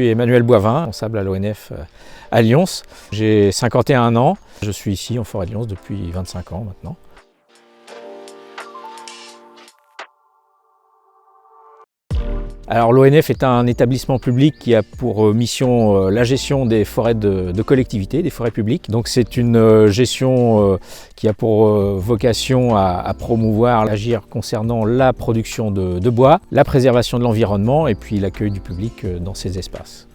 Je suis Emmanuel Boivin, responsable à l'ONF à Lyons. J'ai 51 ans. Je suis ici en forêt de Lyons depuis 25 ans maintenant. Alors l'ONF est un établissement public qui a pour mission la gestion des forêts de collectivités, des forêts publiques. Donc c'est une gestion qui a pour vocation à promouvoir, à agir concernant la production de bois, la préservation de l'environnement et puis l'accueil du public dans ces espaces.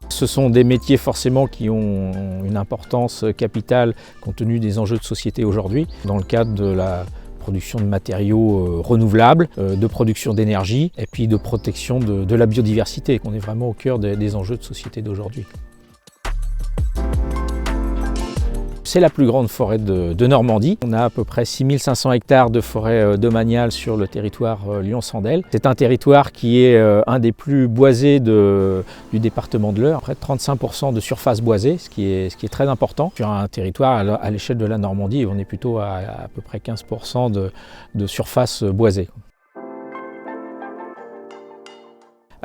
Ce sont des métiers forcément qui ont une importance capitale compte tenu des enjeux de société aujourd'hui, dans le cadre de la production de matériaux renouvelables, de production d'énergie et puis de protection de la biodiversité. On est vraiment au cœur des enjeux de société d'aujourd'hui. C'est la plus grande forêt de Normandie. On a à peu près 6500 hectares de forêt domaniale sur le territoire Lyons-Sandel. C'est un territoire qui est un des plus boisés du département de l'Eure. Près de 35% de surface boisée, ce qui est très important. Sur un territoire à l'échelle de la Normandie, on est plutôt à peu près 15% de surface boisée.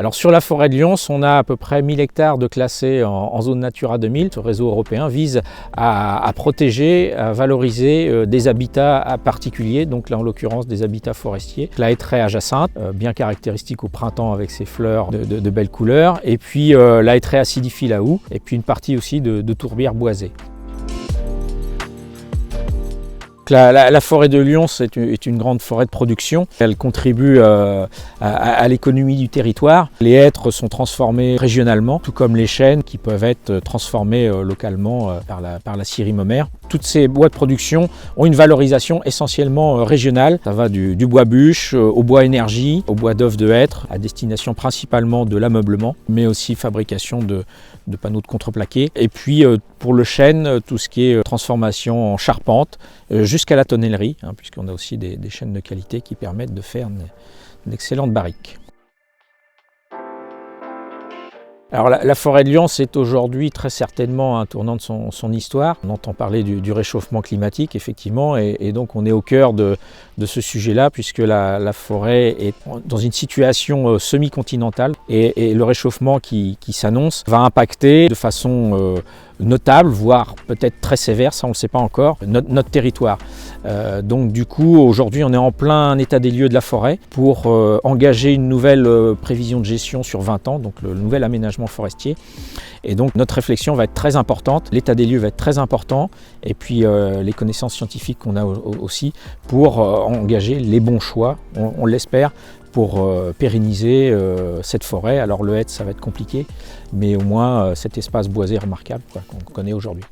Alors sur la forêt de Lyons, on a à peu près 1000 hectares de classés en zone Natura 2000. Ce réseau européen vise à protéger, à valoriser des habitats particuliers, donc là en l'occurrence des habitats forestiers. La hêtraie à jacinthe, bien caractéristique au printemps avec ses fleurs de belles couleurs, et puis la hêtraie acidiphylle à houx, et puis une partie aussi de tourbières boisées. La forêt de Lyons est une grande forêt de production. Elle contribue à l'économie du territoire. Les hêtres sont transformés régionalement, tout comme les chênes qui peuvent être transformés localement par la scierie mommaire. Toutes ces bois de production ont une valorisation essentiellement régionale. Ça va du bois bûche au bois énergie, au bois d'œuf de hêtre, à destination principalement de l'ameublement, mais aussi fabrication de panneaux de contreplaqué. Et puis pour le chêne, tout ce qui est transformation en charpente, jusqu'à la tonnellerie, puisqu'on a aussi des chênes de qualité qui permettent de faire une excellente barrique. Alors la forêt de Lyons est aujourd'hui très certainement un tournant de son histoire. On entend parler du réchauffement climatique effectivement et donc on est au cœur de ce sujet-là puisque la forêt est dans une situation semi-continentale et le réchauffement qui s'annonce va impacter de façon notable, voire peut-être très sévère, ça on ne le sait pas encore, notre territoire. Donc du coup aujourd'hui on est en plein état des lieux de la forêt pour engager une nouvelle prévision de gestion sur 20 ans, donc le nouvel aménagement forestier. Et donc notre réflexion va être très importante, l'état des lieux va être très important et puis les connaissances scientifiques qu'on a aussi pour engager les bons choix, on l'espère, pour pérenniser cette forêt. Alors le hêtre ça va être compliqué, mais au moins cet espace boisé remarquable qu'on connaît aujourd'hui.